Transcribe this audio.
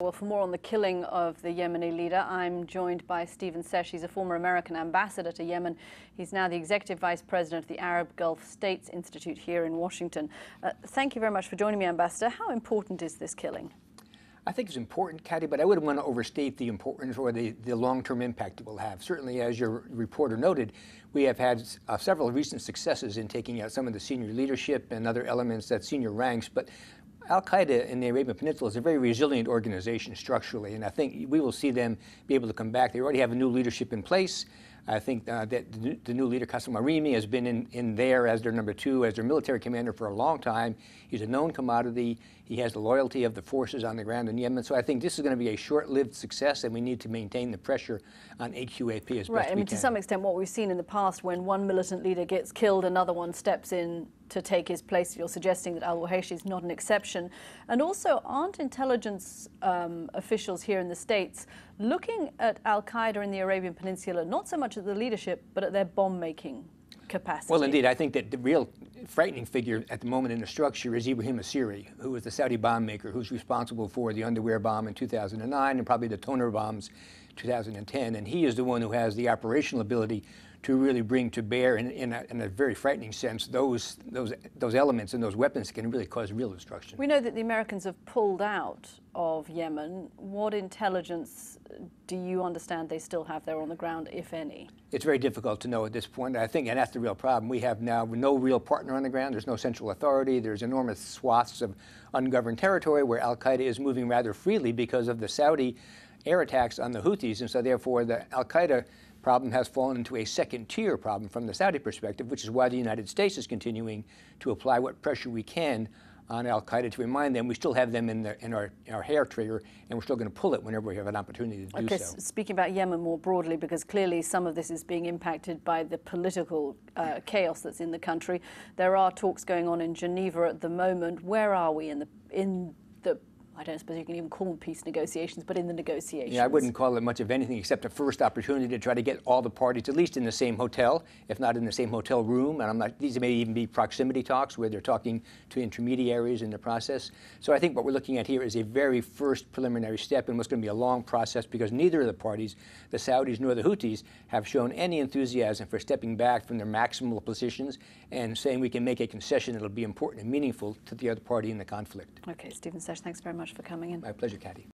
Well, for more on the killing of the Yemeni leader, I'm joined by Seche. He's a former American ambassador to Yemen. He's now the Executive Vice President of the Arab Gulf States Institute here in Washington. Thank you very much for joining me, Ambassador. How important is this killing? I think it's important, Kathy, but I wouldn't want to overstate the importance or the long-term impact it will have. Certainly, as your reporter noted, we have had several recent successes in taking out some of the senior leadership and other elements at senior ranks, but Al-Qaeda in the Arabian Peninsula is a very resilient organization structurally, and I think we will see them be able to come back. They already have a new leadership in place. I think that the new leader, Qasem Arimi, has been in there as their number two, as their military commander for a long time. He's a known commodity. He has the loyalty of the forces on the ground in Yemen. So I think this is going to be a short-lived success, and we need to maintain the pressure on AQAP as best we can. Right. I mean, to some extent, what we've seen in the past, when one militant leader gets killed, another one steps in to take his place. You're suggesting that al-Wahayshi is not an exception. And also, aren't intelligence officials here in the States looking at al-Qaeda in the Arabian Peninsula, not so much at the leadership, but at their bomb-making capacity? Well, indeed, I think that the real frightening figure at the moment in the structure is Ibrahim Asiri, who was the Saudi bomb maker, who's responsible for the underwear bomb in 2009 and probably the toner bombs 2010. And he is the one who has the operational ability to really bring to bear, in a very frightening sense, those elements and those weapons that can really cause real destruction. We know that the Americans have pulled out of Yemen. What intelligence do you understand they still have there on the ground, if any? It's very difficult to know at this point, I think, and that's the real problem. We have now no real partner on the ground. There's no central authority. There's enormous swaths of ungoverned territory where al-Qaeda is moving rather freely because of the Saudi air attacks on the Houthis, and so therefore the al-Qaeda problem has fallen into a second-tier problem from the Saudi perspective, which is why the United States is continuing to apply what pressure we can on al-Qaeda to remind them we still have them in our hair trigger, and we're still going to pull it whenever we have an opportunity to do so. Speaking about Yemen more broadly, because clearly some of this is being impacted by the political chaos that's in the country. There are talks going on in Geneva at the moment. Where are we in the I don't suppose you can even call them peace negotiations, but in the negotiations? Yeah, I wouldn't call it much of anything except a first opportunity to try to get all the parties at least in the same hotel, if not in the same hotel room. And these may even be proximity talks where they're talking to intermediaries in the process. So I think what we're looking at here is a very first preliminary step in what's going to be a long process, because neither of the parties, the Saudis nor the Houthis, have shown any enthusiasm for stepping back from their maximal positions and saying we can make a concession that'll be important and meaningful to the other party in the conflict. Okay, Seche, thanks very much for coming in. My pleasure, Kathy.